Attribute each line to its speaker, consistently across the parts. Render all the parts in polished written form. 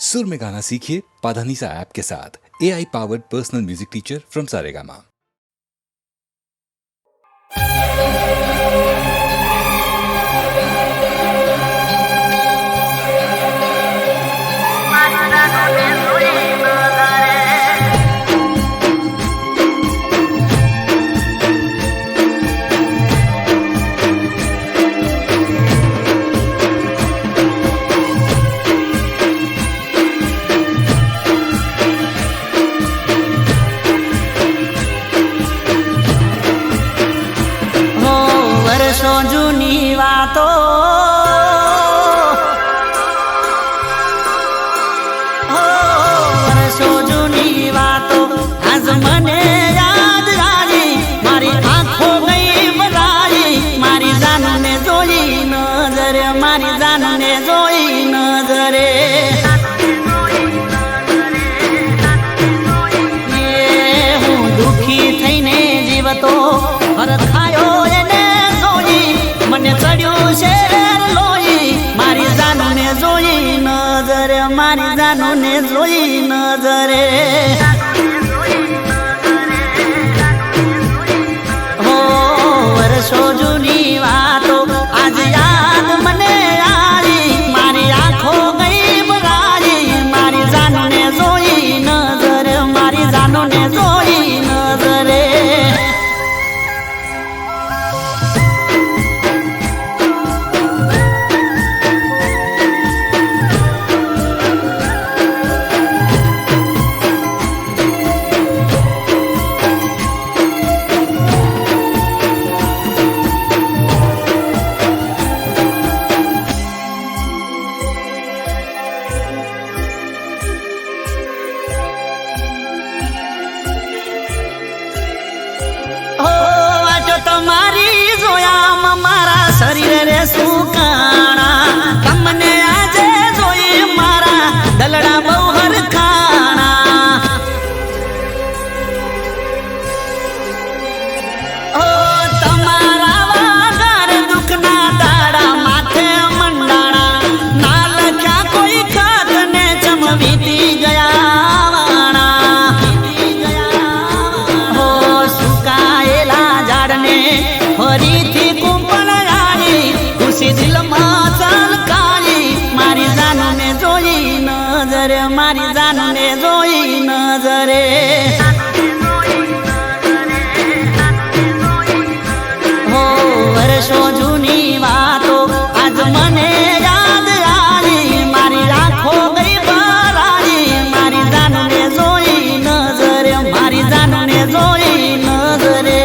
Speaker 1: सुर में गाना सीखिए पाधानीसा ऐप के साथ AI powered personal music teacher from Saregama.
Speaker 2: વર્ષો જૂની વાતો વર્ષો જૂની વાતો આજ મને યાદ આવી મારી આંખો ગઈ બધાઈ મારી જાનને જોઈ નજરે મારી જાનને જોઈ નજરે હું દુખી થઈને જીવતો હરખાયો મને ચડ્યું છે લોહી મારી જાનને જોઈ નજરે મારી જાનને જોઈ નજરે હો વર્ષો જૂની વાતો આજ યાદ મને આવી મારી આંખો ગઈ બરાઈ મારી જાનને જોઈ નજરે મારી જાનને જોઈ નજરે તમારી જોયા મારા શરીર રે સુકાણા તમને આજે જોઈ મારા દલડા બહુ હરખાણા ઓ તમારા વાગર દુખના દાડા માથે મંડાણા ના લખ્યા કોઈ ખાત ને ચમવીતી ગયા વાણા હો સુકાયેલા ઝાડને ફરીથી કુંપણ આવી ખુશી દિલમાં ચલકાઈ મારી જાનને જોઈ નજરે મારી જાનને જોઈ નજરે હો વર્ષો જૂની વાતો આજ મને યાદ આવી મારી આંખો ગઈ બરાઈ મારી જાનને જોઈ નજરે મારી જાનને જોઈ નજરે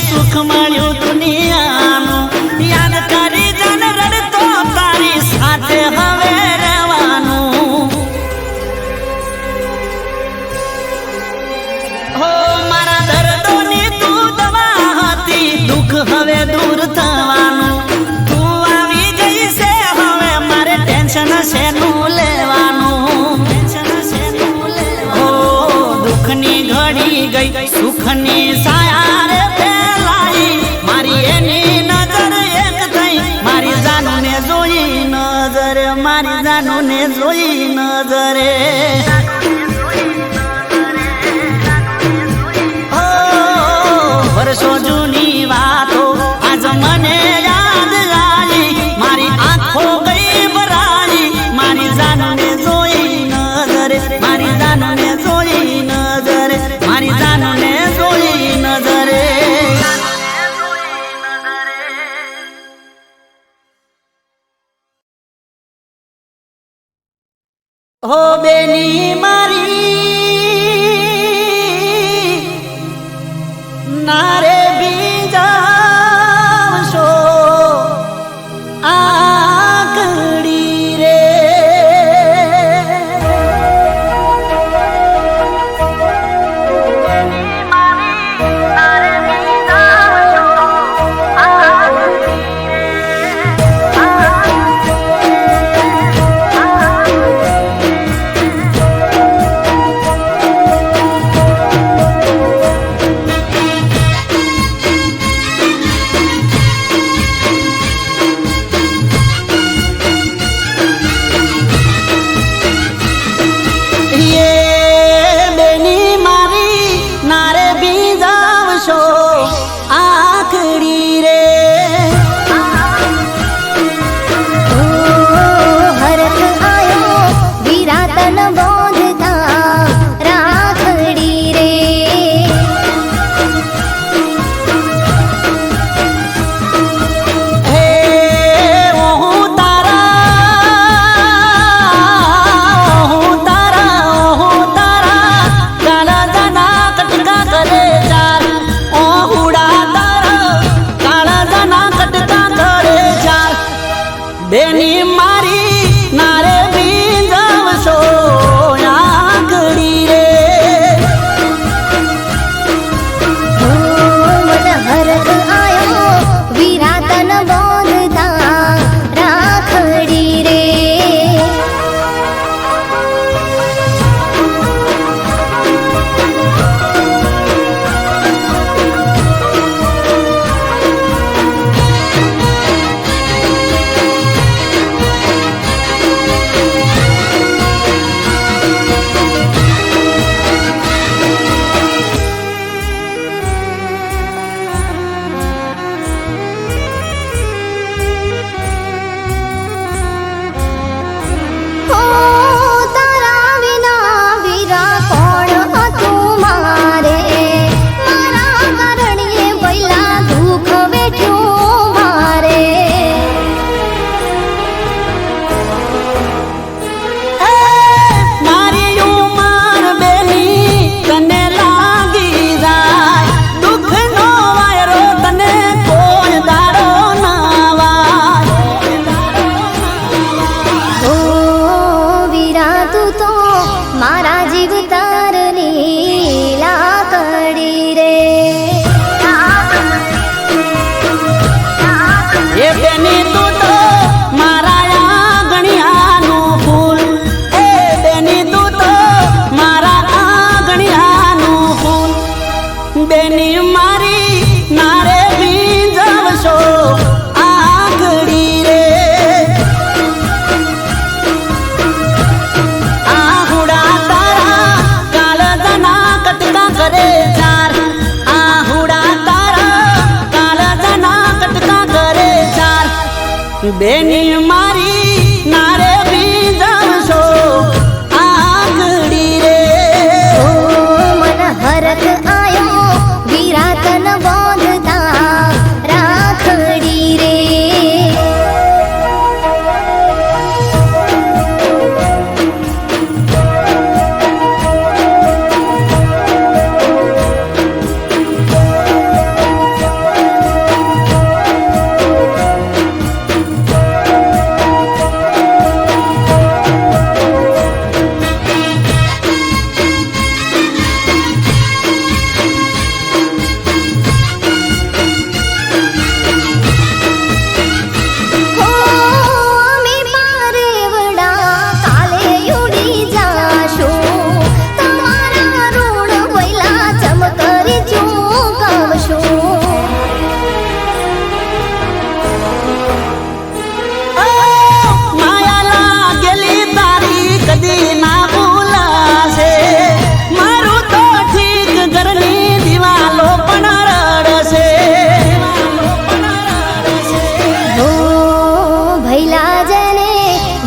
Speaker 2: સુખ મળ્યું દુનિયાનું યાદ કરી જન રડતો તારી સાથે હવે રહેવાનું હો મારા દર્દોની તું દવા હતી દુઃખ હવે દૂર થવાનું તું આવી ગઈ છે હવે મારે ટેન્શન શેનું લેવાનું હો દુઃખની ઘડી ગઈ સુખની સાયા રે મારી એની નજર એક થઈ મારી જાનને જોઈ નજરે મારી જાનને જોઈ નજરે ઓ વર્ષો જૂની વાતો આજ મને યાદ આવી મારી આંખો ગઈ બરાઈ મારી જાનને જોઈ નજરે મારી જાનને જોઈ નજરે મારી જાનને જોઈ નજરે હો બેની મારી નારે બીજા શો આ બેની મારી નારે બીજવશો આંગળી રે
Speaker 3: હરખ આયો વિરાતન બોધતા રાખડી રે મારા જીવ તારની લાકડી રે
Speaker 2: એ બેની તું તો મારા આંગણિયાનું ફૂલ એ બેની તું તો મારા આંગણિયાનું ફૂલ બેની મારી નારે બીજવશો આંગળી રે આહુડા તારા કાળજાના કટકા કરે ચાર આહુડા તારા કાળજાના કટકા કરે ચાર બેની મારી નારે બીજવશો આંગળી રે
Speaker 3: મન હરખ આયો વિરાતન બોધતા રાખડી રે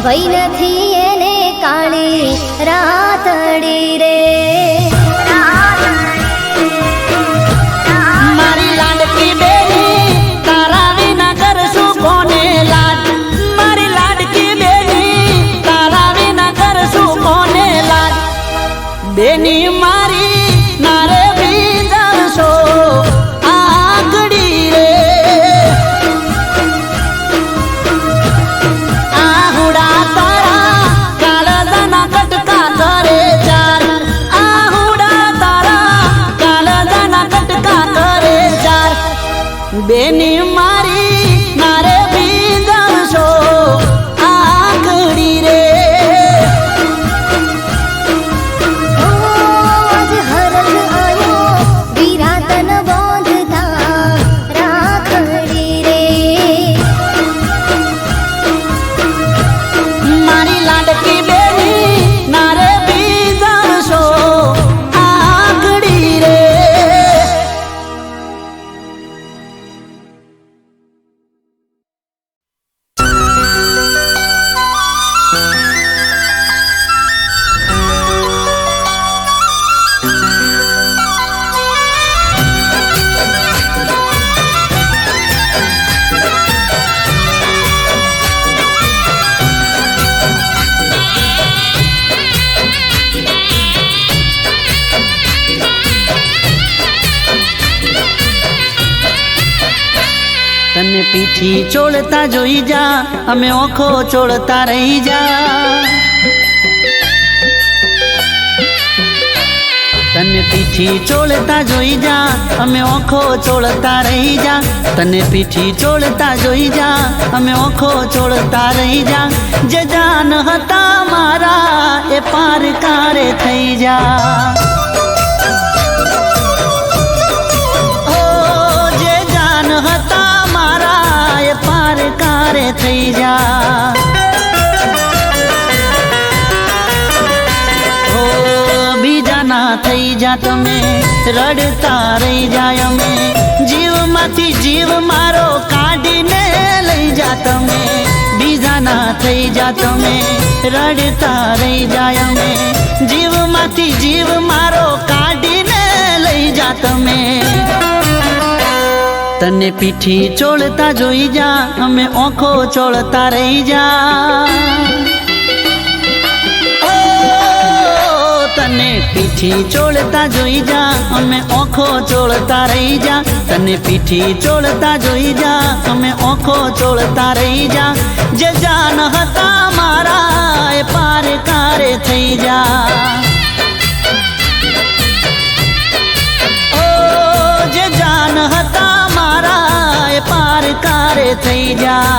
Speaker 3: ભઈ નથી એને કાળી રાતડી રે
Speaker 2: મારી લાડકી બેની તારા વિના કરશું કોને લાડ મારી લાડકી બેની તારા વિના કરશું કોને લાડ બેની મારી નારે બીજવશો આંગળી રે આહુડા તારા કાળજાના કટકા કરે ચાર પીઠી ચોળતા જોઈ જા, અમે ઓખો ચોળતા રહી જા. તને પીઠી ચોળતા જોઈ જા, અમે ઓખો ચોળતા રહી જા. તને પીઠી ચોળતા જોઈ જા, અમે ઓખો ચોળતા રહી જા. જે જાન હતા મારા એ પાર કારે થઈ જા. જે જાન હતા મારા એ પાર કારે થઈ જા. બીજાના થઈ જા તમે, રડતા રહી જાય અમે. જીવમાંથી જીવ મારો કાઢીને લઈ જા તમે. બીજાના થઈ જા તમે, રડતા રહી જાય અમે. જીવમાંથી જીવ મારો કાઢીને લઈ જા તમે. તને પીઠી ચોળતા જોઈ જા, અમે ઓખો ચોળતા રહી જા. તને પીઠી ચોળતા જોઈ જા, અમે ઓખો ચોળતા રહી જા. તને પીઠી ચોળતા જોઈ જા, અમે ઓખો ચોળતા રહી જા. જે જાન હતા મારા એ પાર કારે થઈ જા. જે જાન હતા મારા એ પાર કારે થઈ જા.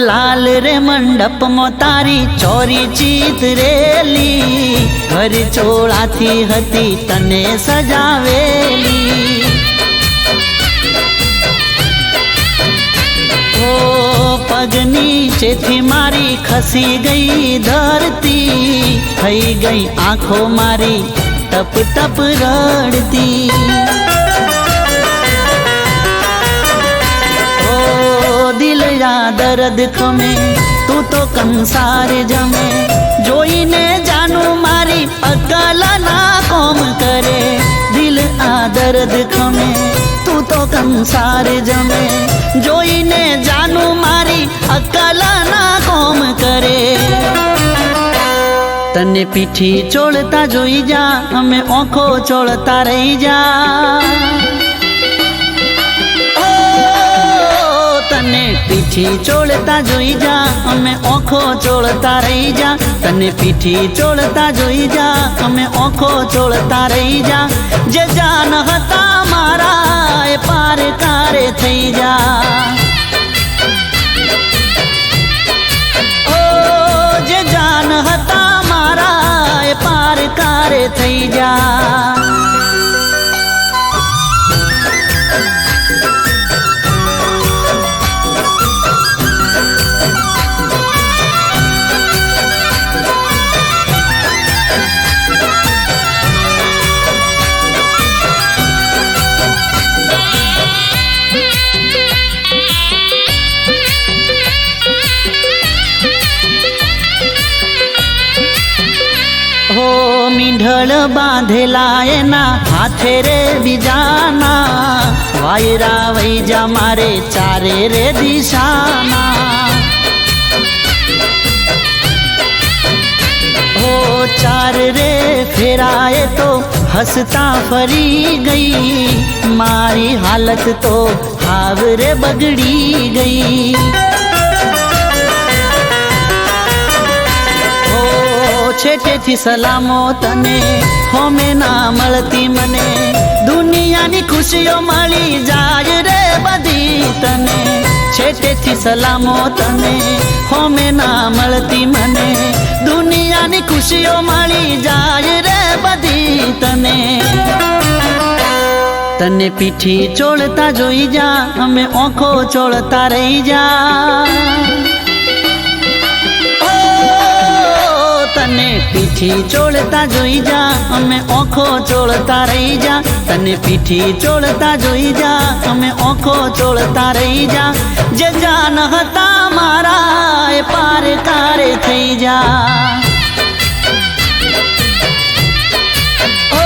Speaker 2: લાલ રે મંડપ માં તારી ચોરી ચિતરેલી, ઘર ચોળાથી હતી તને સજાવેલી. ઓ પગ નીચેથી મારી ખસી ગઈ ધરતી, થઈ ગઈ આંખો મારી ટપ ટપ રડતી. દિલ યા દર્દ ખમે, તું તો કંસાર જમે. જોઈને જાનું મારી અકલ ના કોમ કરે. દિલ આ દર્દ ખમે, તું તો કંસાર જમે. જોઈને જાનું મારી અકલ ના કોમ કરે. તને પીઠી ચોળતા જોઈ જા, અમે ઓખો ચોળતા રહી જા. તને પીઠી ચોળતા જોઈ જા, અમે ઓખો ચોળતા રહી જા. તને પીઠી ચોળતા જોઈ જા, અમે ઓખો ચોળતા રહી જા. જે જાન હતા મારા એ પાર કારે થઈ જા. જે જાન હતા મારા એ પાર કારે થઈ જા. મીંઢળ બાંધેલા એના હાથે રે બીજાના, વાયરા વઈ જા મારે ચારે રે દિશાના. હો ચાર રે ફેરાએ તો હસતા ફરી ગઈ, મારી હાલત તો હાવ રે બગડી ગઈ. છેટેથી સલામો તને, હોમે ના મળતી મને. દુનિયાની ખુશીઓ મળી જાય રે બધી તને. છેટેથી સલામો તને, હોમે ના મળતી મને. દુનિયાની ખુશીઓ મળી જાય રે બધી તને. તને પીઠી ચોળતા જોઈ જા, અમે ઓખો ચોળતા રહી જા. તને પીઠી ચોળતા જોઈ જા અમે ઓખો ચોળતા રહી જા તને પીઠી ચોળતા જોઈ જા અમે ઓખો ચોળતા રહી જા જે જાન હતા મારા એ પાર કારે થઈ જા ઓ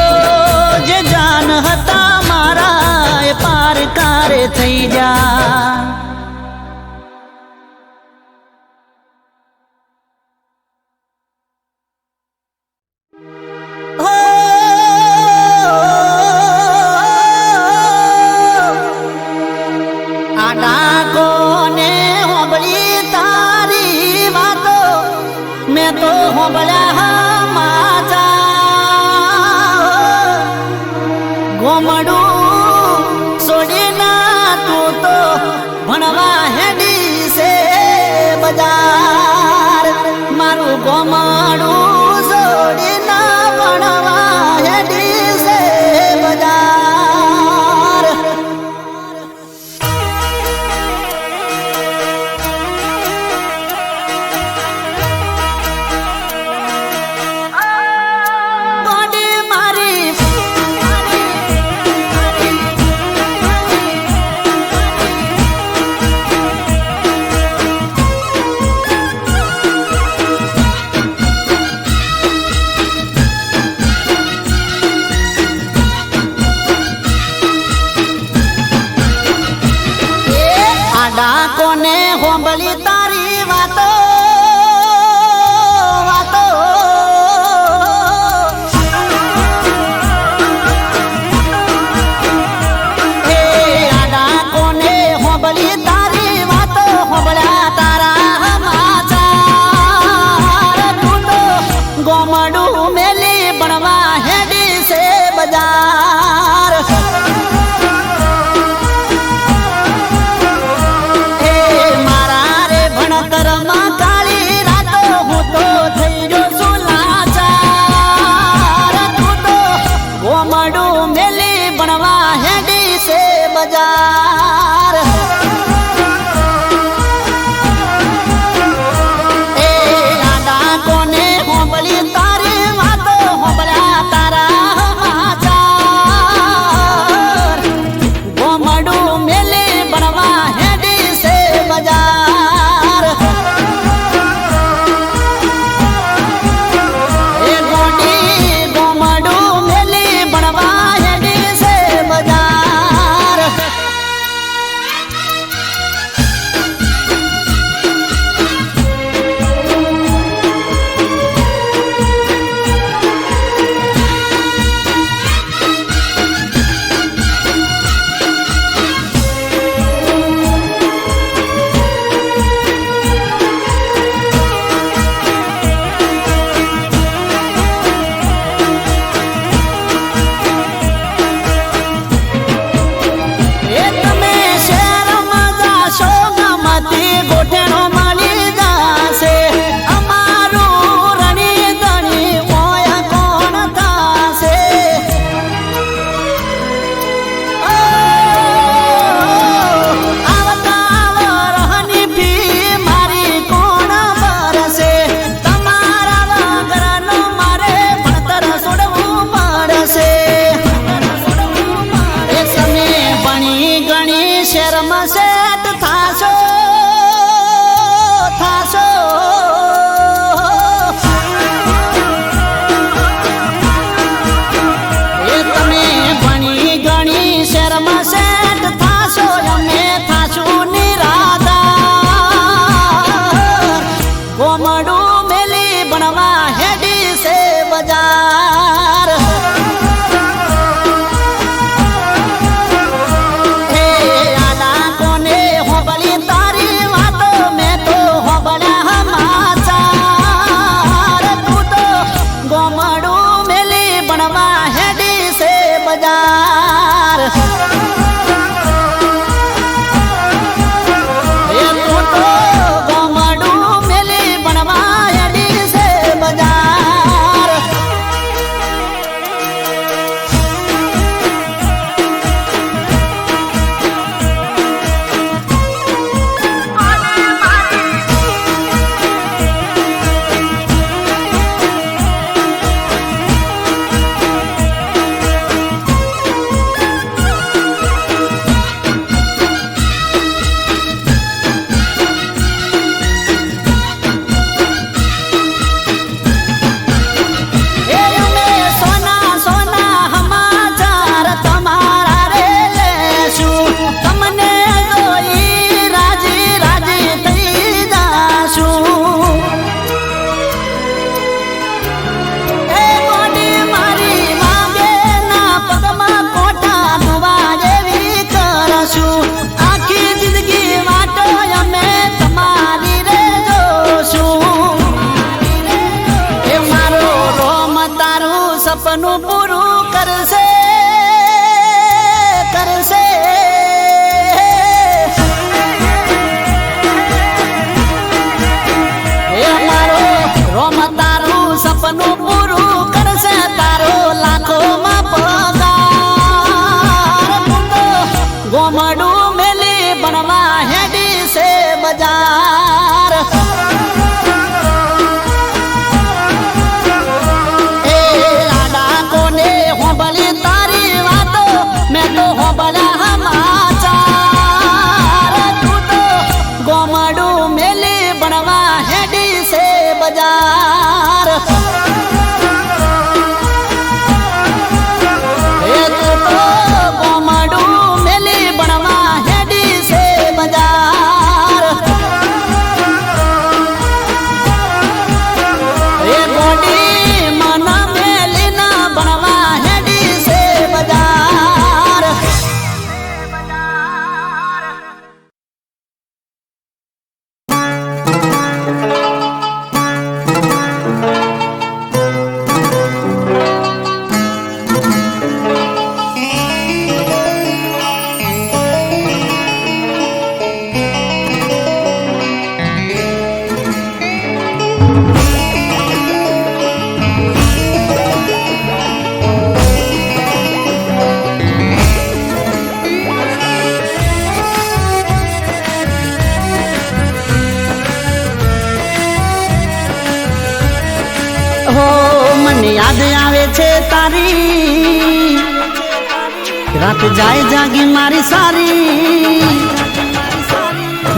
Speaker 2: જે જાન હતા મારા એ પાર કારે થઈ જા મેં તો હોબળ્યા માતા ગોમડું છોડીના તું તો ભણવા હેડી છે બજાર મારું ગોમડું છોડીના ભણવા હેડી છે બજાર સપનું પૂરું કરશે કરશે એ મારો રોમ તારું સપનું પૂરું કરશે તારો લાખોમાં પગાર તું તો ગોમડું મેલી બનવા હેડી છે બજાર એ આડા કોને હોંભળી તારી વાતો મેં તો હોંભળ્યા સમાચાર તું તો ગોમડું મેલી બનવા હેડી છે બજાર એ તું તો ગોમડું મેલી બનવા હેડી છે બજાર એ ગોડી મન મેલી ના બનવા હેડી છે બજાર હો મને યાદ આવે છે તારી રાત જાય જાગી મારી સારી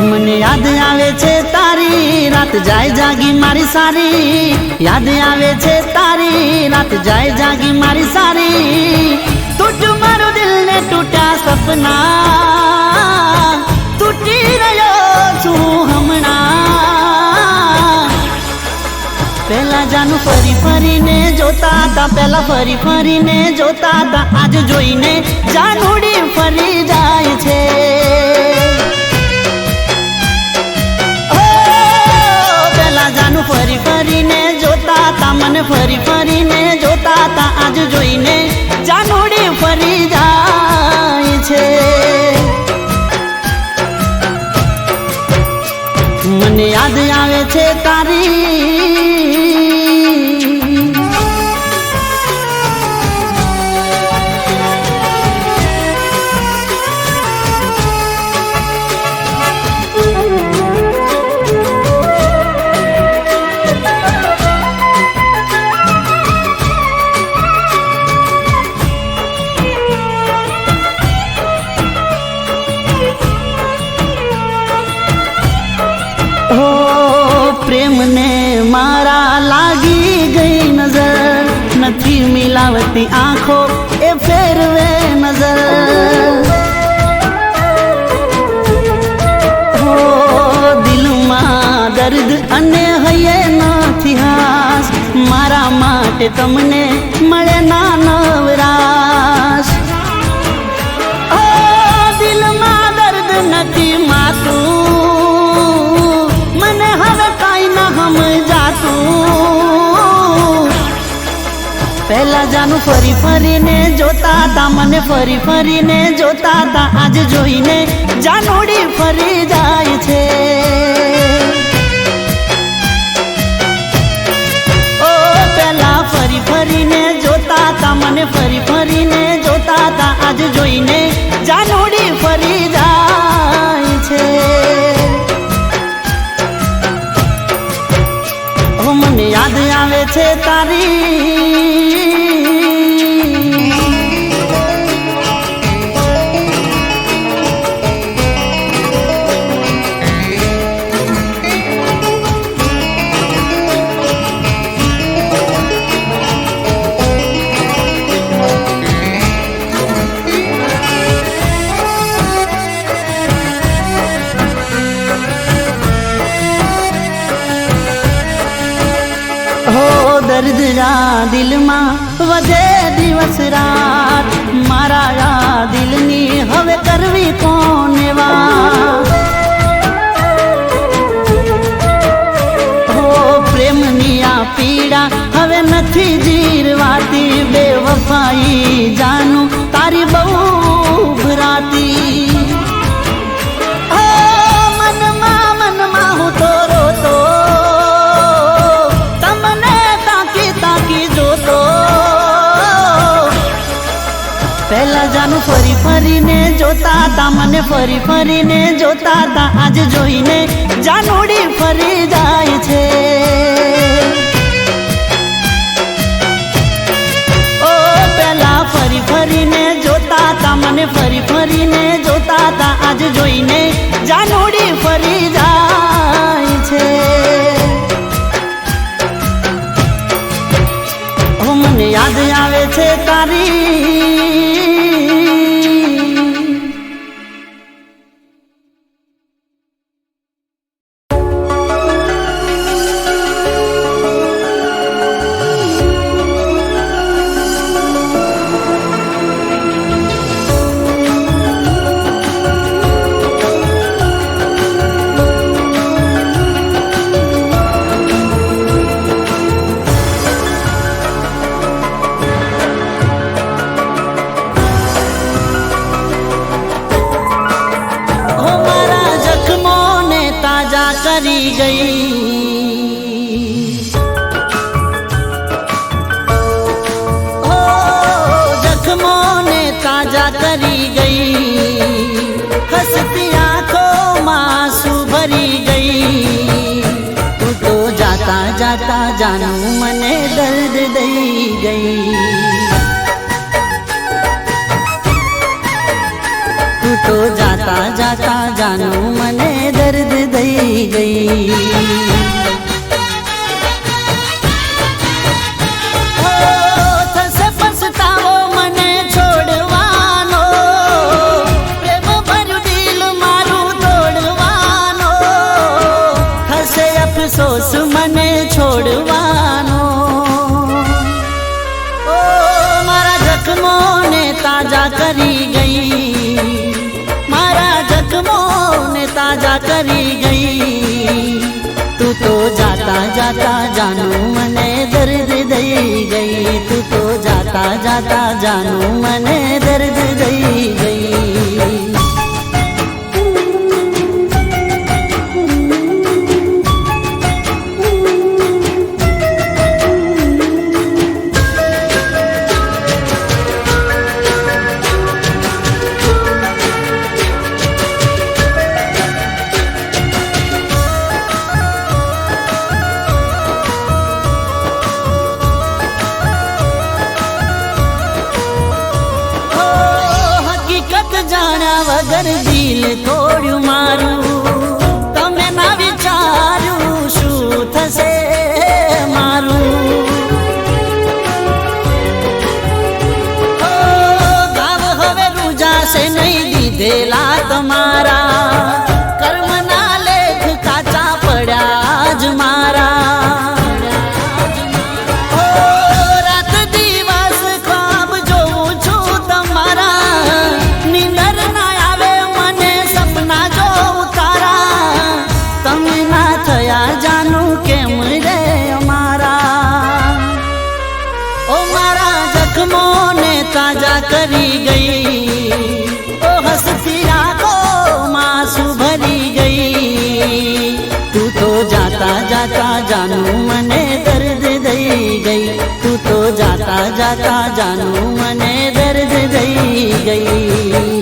Speaker 2: મને યાદ આવે છે તારી રાત જાય જાગી મારી સારી યાદ આવે છે તારી રાત જાય જાગી મારી સારી તૂટ્યું મારું દિલ ને તૂટ્યા સપના તૂટી રહ્યો છું હમણાં પેલા જાનું ફરી ફરીને જોતા હતા પેલા ફરી ફરીને જોતા હતા આજ જોઈને જાનુડી ફરી જાય છે ઓ પેલા જાનું ફરી ફરીને જોતા હતા મને ફરી ફરીને જોતા હતા આજ જોઈને જાનુડી ફરી જાય છે મને યાદ આવે છે તારી પ્રેમને મારા લાગી ગઈ નજર નથી મિલાવતી આંખો એ ફેરવે નજર હો દિલમાં દર્દ અને હૈયે નથી હાસ મારા માટે તમને મળે ના નવરાશ ઓ દિલમાં દર્દ નથી માતું મને હવે કાઈ ના સમજાતું પહેલા જાનું ફરી ફરીને જોતા હતા મને ફરી ફરીને જોતા હતા આજ જોઈને જાનુડી ફરી જાય છે ઓ પહેલા ફરી ફરીને જોતા હતા મને ફરી ફરીને જોતા હતા આજ જોઈને જાનુડી ફરી જાય છે મને યાદ આવે છે તારી દર્દ રા દિલમાં વધે દિવસ રાત મારા આ દિલની હવે કરવી કોને વાત હો પ્રેમની આ પીડા હવે નથી જીરવાતી બેવફાઈ જાનું તારી બહુ ભરાતી મનમાં હું તો રોતો તમને તાકી તાકી જોતો પહેલા જાનું ફરી ફરીને જોતા તા મને ફરી ફરીને જોતા તા આજ જોઈને જાનુડી ફરી જાય છે ઓ પહેલા ફરી ફરીને જોતા તા મને ફરી ફરીને જોતા તા આજ જોઈને જાનુડી ફરી જાય છે ઓ મને યાદ આવે છે તારી કરી ગઈ ઓ જખમોને તાજા કરી ગઈ હસતી આંખોમાં આંસુ ભરી ગઈ તું તો જાતા જાતા જાનું મને દર્દ દઈ ગઈ તું તો જાતા જાતા જાનું મને દર્દ દઈ ગઈ થશે પછતાવો મને છોડવાનો પ્રેમ ભર્યું દિલ મારું તોડવાનો થશે અફસોસ મને છોડવાનો ઓ મારા જખમોને તાજા કરી ગઈ મારા જખમોને તાજા કરી ગઈ તું તો જાતા જાતા જાનું મને દર્દ દઈ ગઈ તું તો જાતા જાતા જાનું મને દર્દ દઈ ગઈ જાણ્યા વગર દિલ તોડ્યું મારું તમે ના વિચાર્યું શું થશે મારું ગાવ હવે રૂજાશે નહીં દીધેલા તમારા કર્મના લેખ કાચા પડ્યા જ મારા તાજા કરી ગઈ ઓ હસતી આંખોમાં આંસુ ભરી ગઈ તું તો જાતા જાતા જાનું મને દર્દ દઈ ગઈ તું તો જાતા જાતા જાનું મને દર્દ દઈ ગઈ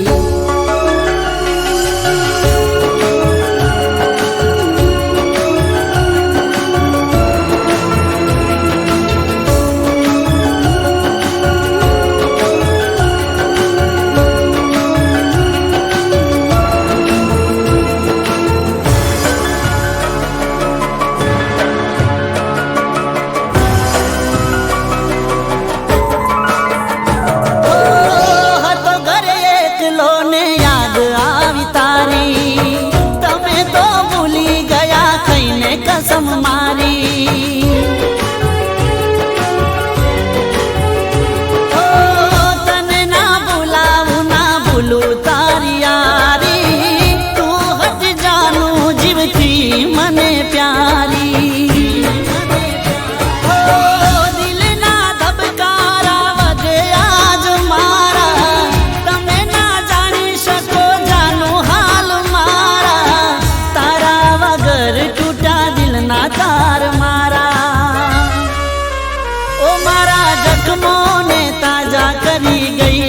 Speaker 2: जख्मों ने ताजा करी गई,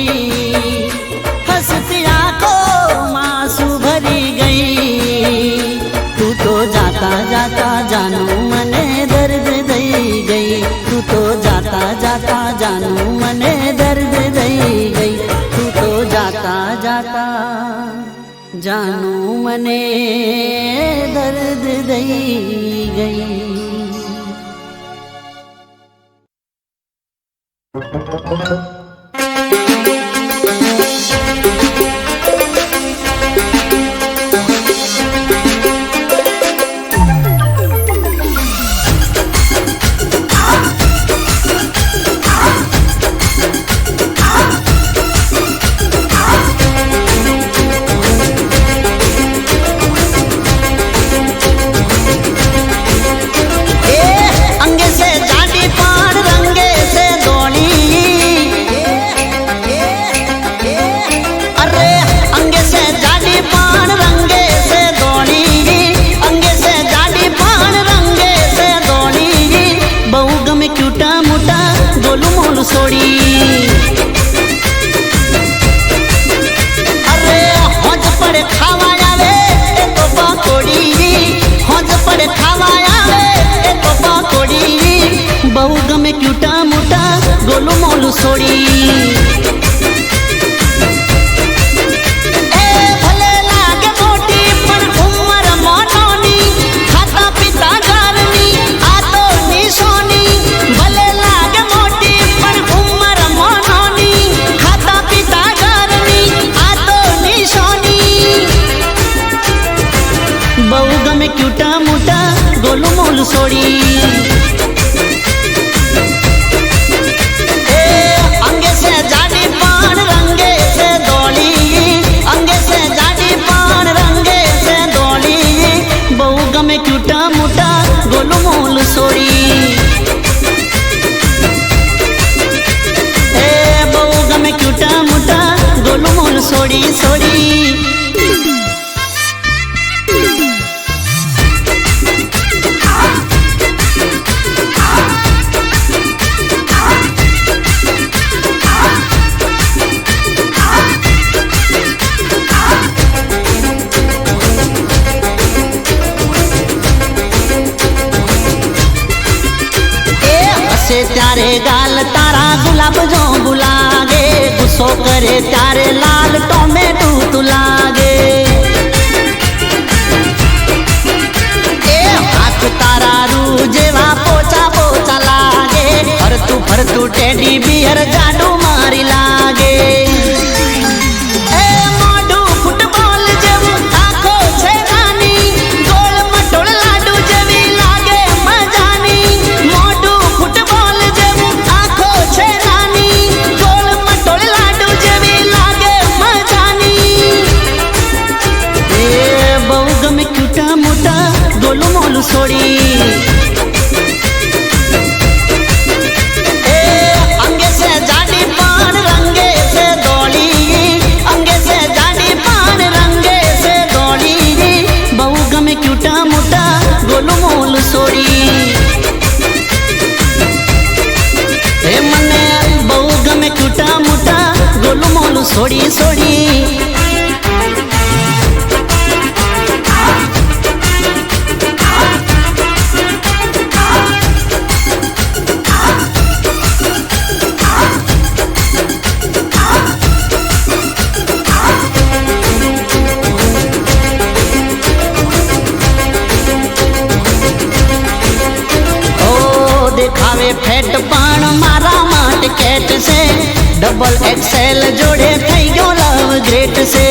Speaker 2: हंसती आंखों मांसू भरी गई। तू तो जाता जाता जानू मने दर्द दई गई, तू तो जाता जाता जानू मने दर्द दई गई, तू तो जाता जाता जानू मने दर्द दई गई। बहु गमे क्यूटा मोटा गोलू मोलू सोड़ी। ए भले लागे मोटी पर उम्र मोनोनी, खाता पिता गारनी आ तो निशानी। भले लागे मोटी पर उम्र मोनोनी, खाता पिता गारनी आ तो निशानी। बहु गमे क्यूटा मोटा गोलू मोलू सोड़ी। क्यूटा मोटा गोलू मोलू सोड़ी। ए बहु गमे क्यूटा मोटा गोलू मोलू सोड़ी सोड़ी। त्यारे गाल तारा गुलाब जो बुलागे, गुस्सो करे त्यारे लाल टोमेटो तू लागे। ए हाथ तारा रू जेवा पोचा पोचा लागे, फर तू टेडी बियर जाडू मारी लागे। गोलू मोलू सोड़ी। ए अंगे से जाडी पान रंगे से दौड़ी, अंगे से जाडी पान रंगे से दौड़ी। बहु गमे क्यूटा मोटा गोलू मोलू सोड़ी। ए मने बहु गमे क्यूटा मोटा गोलू मोलू सोड़ी सोड़ी। देखावे फेट पण मारा माट कैट से, डबल एक्सेल जोड़े थई गयो लव ग्रेट से।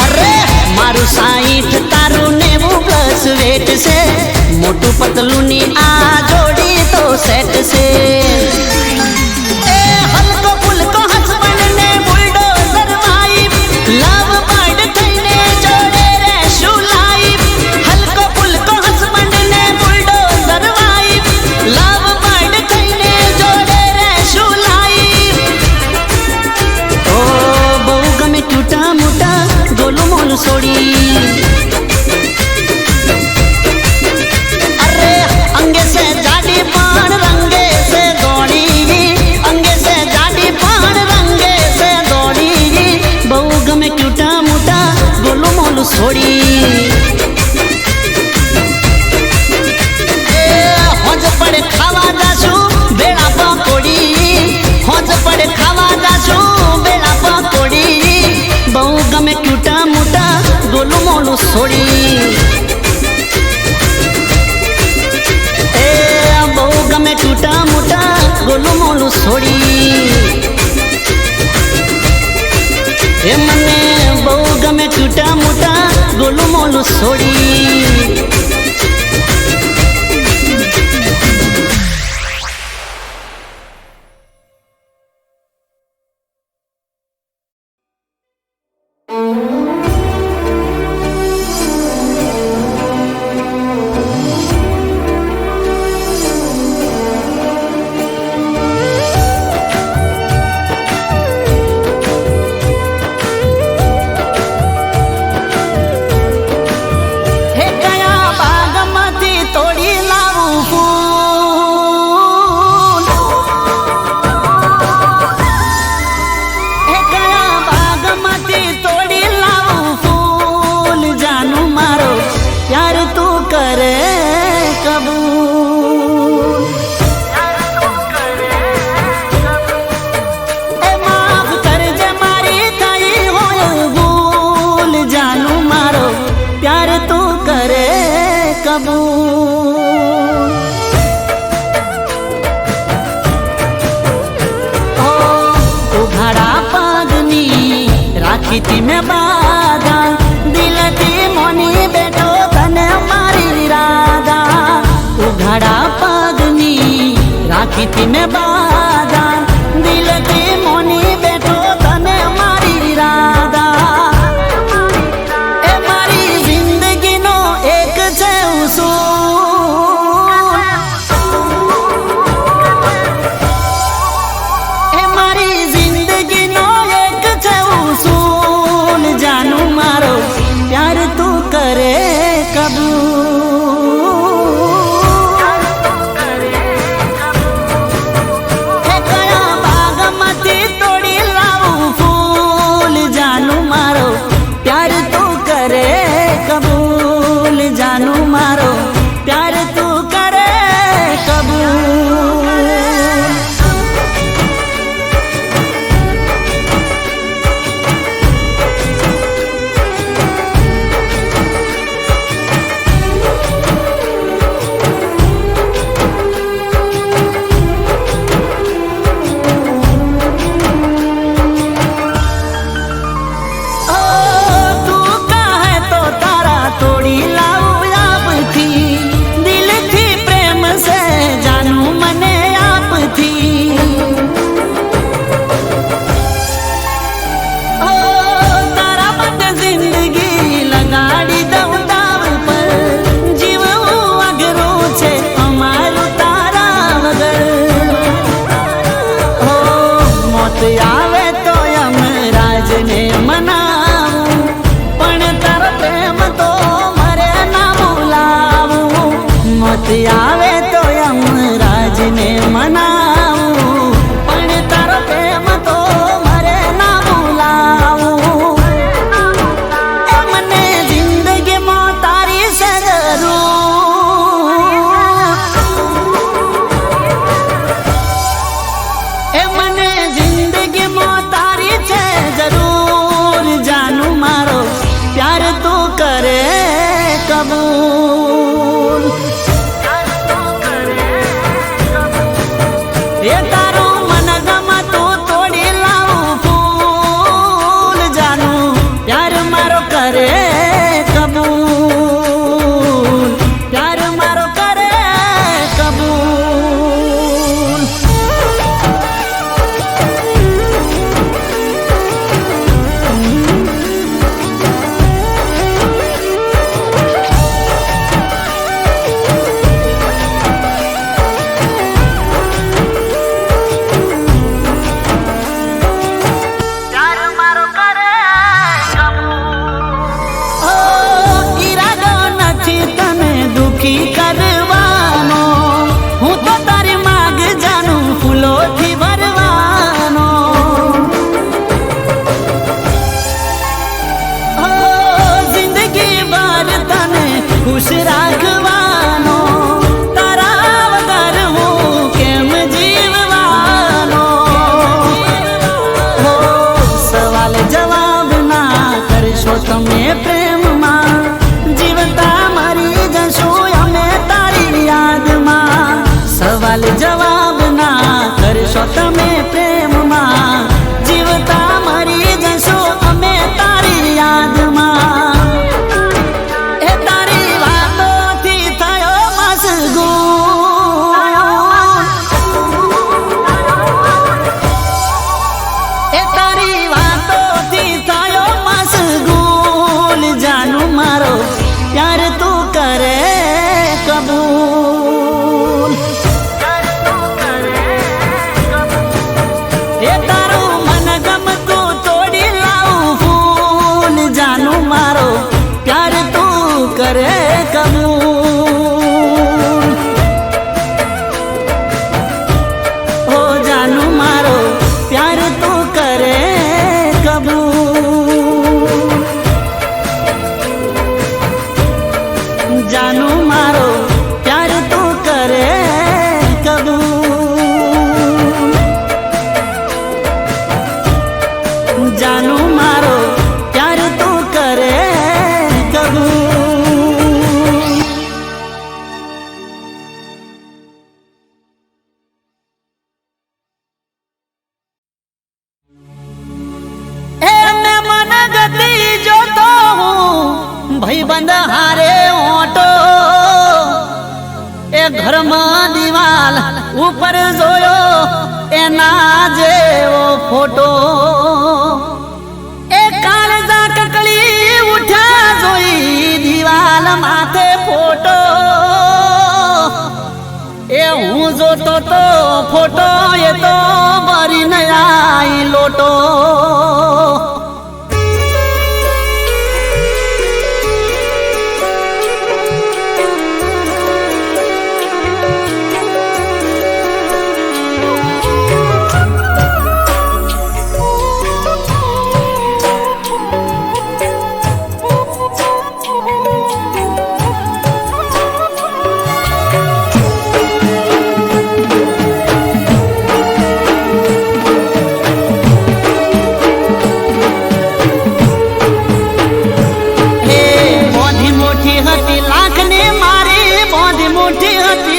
Speaker 2: अरे मारू 60 तारू 90 प्लस वेट से, मोटू पतलूनी आ जोड़ी तो सेट से। ए हल्को फुल्को हस्बैंड ने बुलडोजर वाइफ, लव बर्ड थईने जोड़े रे शुलाई। हल्को फुल्को हस्बैंड ने बुलडोजर वाइफ, लव बर्ड थईने जोड़े रे शुलाई। ओ बहु गमे क्यूटा मोटा गोलू मोलू सोड़ी। अरे अंगे से जा છોડી એ બહુ ગમે ટૂટા મોટા ગોલું મોલું છોડી એ મને બહુ ગમે ટૂટા મોટા ગોલું મોલું છોડી રાખી મેં બાધા દિલથી મોની બેઠો તને મારી રાધા ઉઘાડા પગની રાખી મેં બાધા દિલથી મોની બેઠો તને મારી રાધા એ મારી જિંદગીનો એક છે ઉસૂલ એ મારી જિંદગીનો એક છે ઉસૂલ जानू मारो प्यार तू करे कबूल हे कया बाग मती तोड़ी लाऊं फूल जानू मारो प्यार तू करे कबूल जानू मारो प्यार तू करे कबूल આવે તો યમરાજ ને મનાવું પણ તારો પ્રેમ તો મારે ના ભૂલાવું મોત આવે તો યમરાજ ને મનાવું પણ તારો પ્રેમ તો મારે ના ભૂલાવું એ મને જિંદગીમાં તારી છે જરૂર એ મને तारी छे जरूर जानू मारो प्यार तू करे कबूल તમે પ્રેમમાં જીવતા મરી જશો અમે તારી યાદમાં એ તારી વાતોથી થયો મશગૂલ એ તારી વાતોથી થયો મશગૂલ જાનું મારો પ્યાર તું કરે કબૂલ એ તારું મન ગમતું તોડી લાવું ફૂલ જાનું મારો પ્યાર તું કરે કબૂલ ઓ જાનું મારો પ્યાર તું કરે કબૂલ જાનું મારો પ્યાર તું કરે કબૂલ જાનું મારો પ્યાર તું કરે કબૂલ એ મેં મન ગતિ જોતો હું ભાઈબંધ હારે ઓટો એ ઘરમાં દિવાલ ઉપર જોયો એના જેવો ફોટો એ કાળજા કકળી ઉઠ્યા જોઈ દિવાલ માથે ફોટો એ હું જોતો તો ફોટો એ તો ભરી નઈ લોટો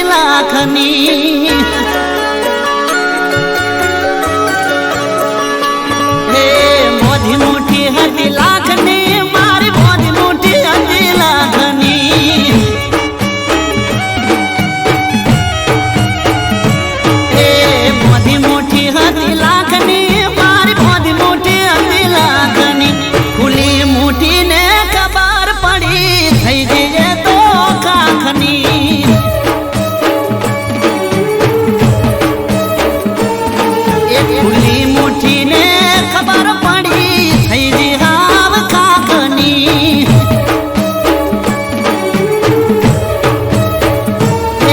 Speaker 2: લાખની હે મોધી મોટી હતી લાખની મારી મોધી મોટી હતી લાખની હે મોધી મોટી હતી લાખની મારી મોધી મોટી હતી લાખની ખુલી મોટી ને ખબર પડી થઈ જઈએ તો કાખની ખુલી મુઠ્ઠી ને ખબર પડી થઈ જી હાવ કાકની એ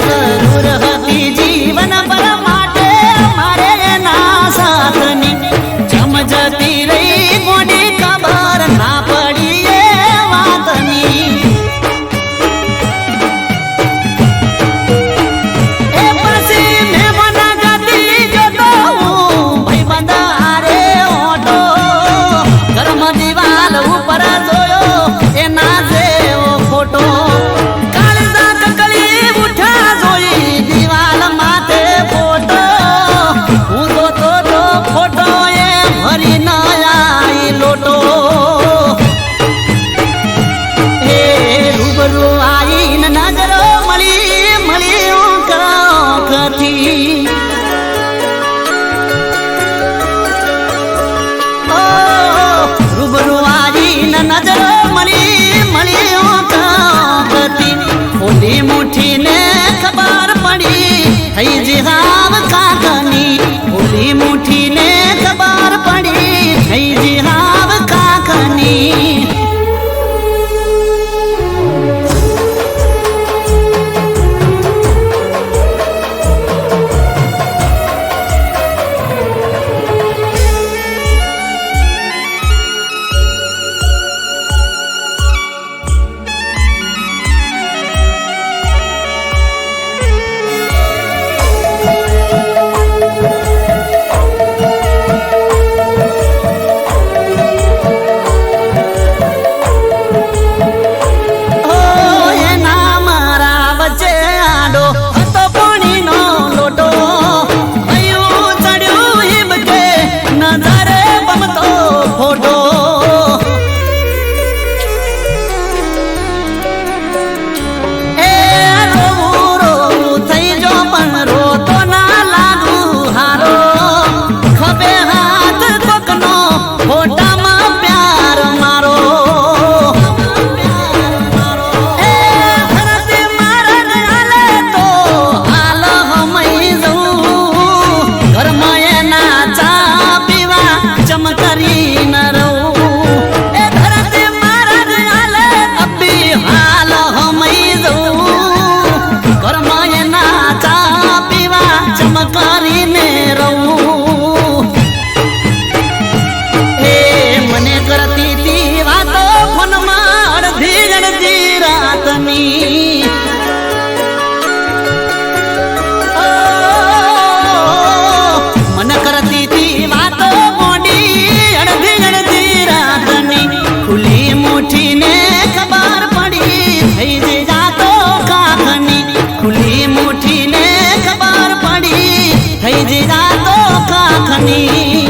Speaker 2: જરૂર હતી જીવન પર માટે મારે ના સાથની જમ જતી રહી કોની ખબર ના પડી એ વાતની એ પછી મેં મના ગતી જોતો દિવાલ ઉપર જોયો એના જેવો ફોટો કાળજા કકળી ઉઠા જોઈ દિવાલ માથે ફોટો હું જોતો તો ફોટો એ ભરી ન આઈ લોટો હે રૂબરૂ આઈને નજરો મળી મળી કથી રૂબરૂ આવીને નજરો મળી મળી કાંકતી ઓલી મુઠ્ઠી ને ખબર પડી થઈ જી હાવ કાકની ઓલી મુઠ્ઠી ને ખબર પડી થઈ જી હાવ કાકની કરીને રહું. એ મને કરતી તી વાતો ફોનમાં અડધી રાતની. મને કરતી તી વાતો મોડી અડધી રાતની. ખુલ્લી મુઠ્ઠીને ખબર પડી થઈ જ જાતો કાકની. ખુલ્લી મુઠ્ઠીને ખબર પડી થઈ જ જાતો કાકની.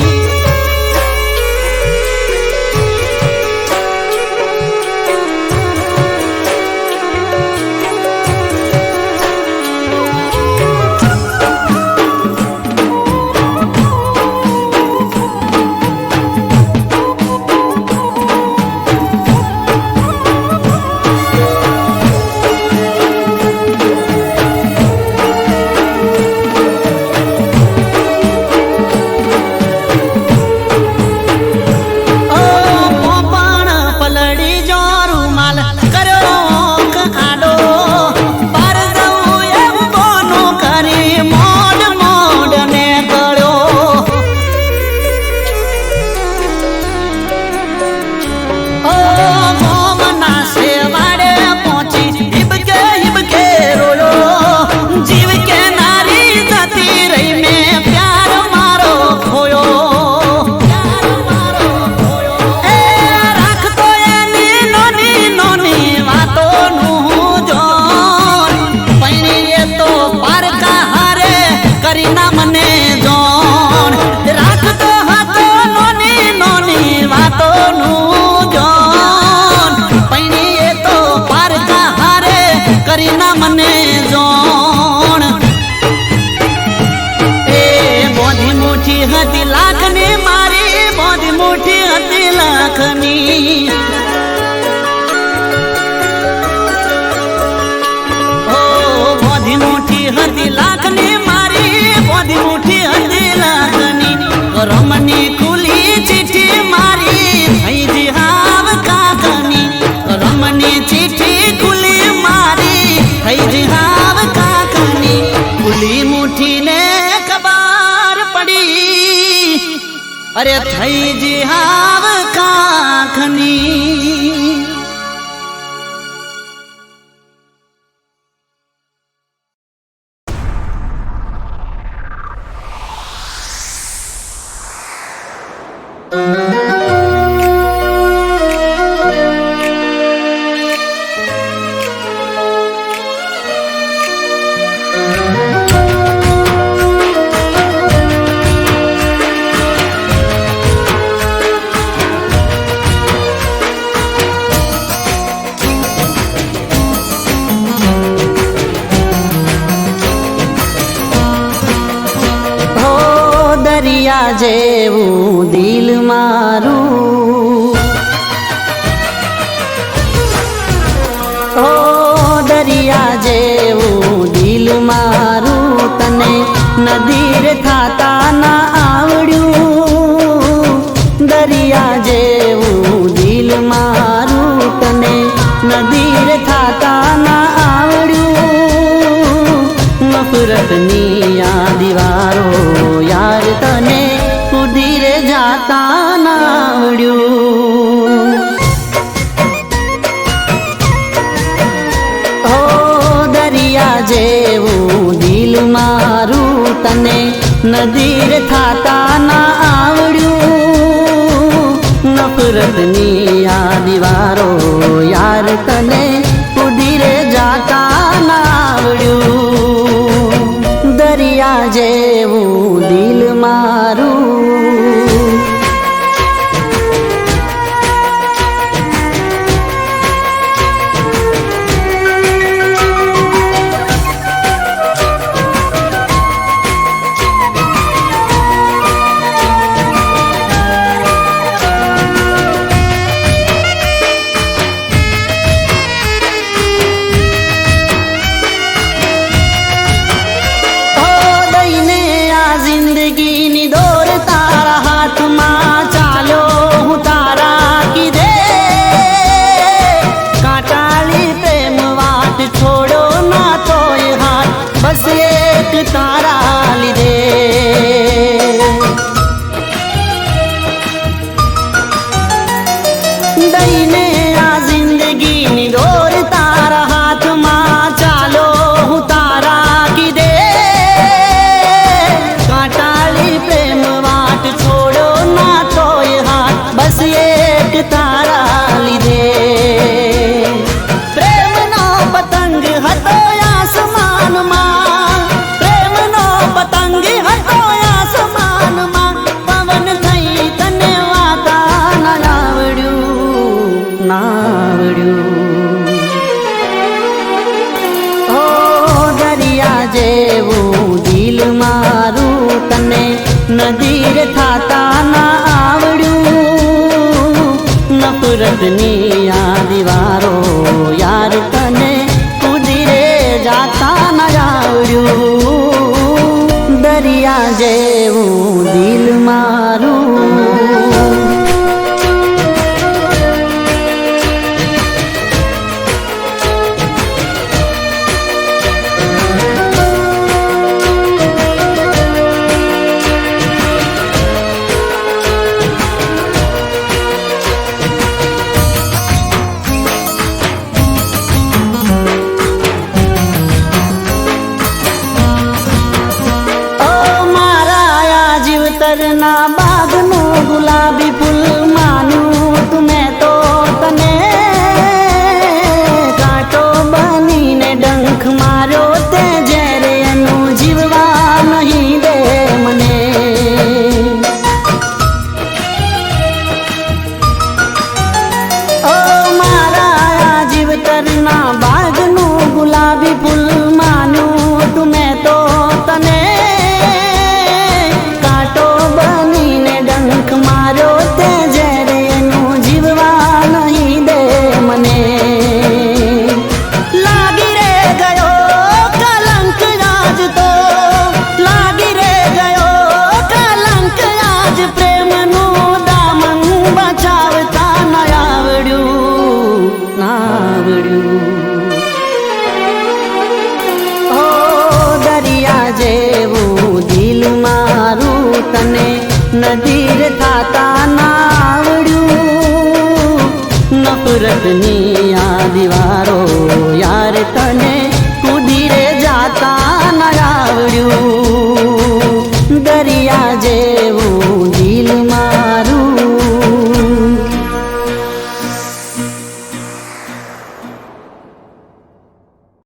Speaker 2: રમની ખુલી ચીઠી મારી થઈ જ હાવ કાકની. રમની ચીઠી ખુલી મારી થઈ જ હાવ કાકની. ખુલી મુઠ્ઠીને ખબર પડી અરે થઈ જ હાવ કાકની. દરિયા જેવું દિલ મારું, ઓ દરિયા જેવું દિલ મારું, તને નદીર થાતા ના આવડ્યું. દરિયા જેવું દિલ મારું, તને નદીર થાતા ના આવડ્યું. નફરતની આ દીવારો યાર તને કુદીર જાતા ના આવડ્યું. હો દરિયા જેવું દિલ મારું, તને નદીર થાતા ના આવડ્યું. નફરતની આ દીવારો યાર તને કુદીર જાતા ના આવડ્યું. દરિયા જેવું દિલ મારું. તારા લીધે ના બાગનું ગુલાબી ફૂલ માન્યું તું મેં તો તને કાંટો બનીને ડંખ માર્યો તે જ્યારે એનું જીવવા નહીં દે મને ઓ મારા જીવતરના બાગનું ગુલાબી ફૂલ માન્યું તું મેં તો તને કાંટો બનીને ડંખ માર્યો તે જ્યારે એનું જીવવા નહીં દે મને લાગી રે ગયો કલંક આજ તો લાગી રે ગયો કલંક આજ પ્રેમનું દામન બચાવતા ન આવડ્યું ઓ દરિયા જેવું દિલ મારું તને નદીર થાતા ના આવડ્યું નફરતની આ દીવારો યાર તને કુદીરે જાતા ન આવડ્યું દરિયા જે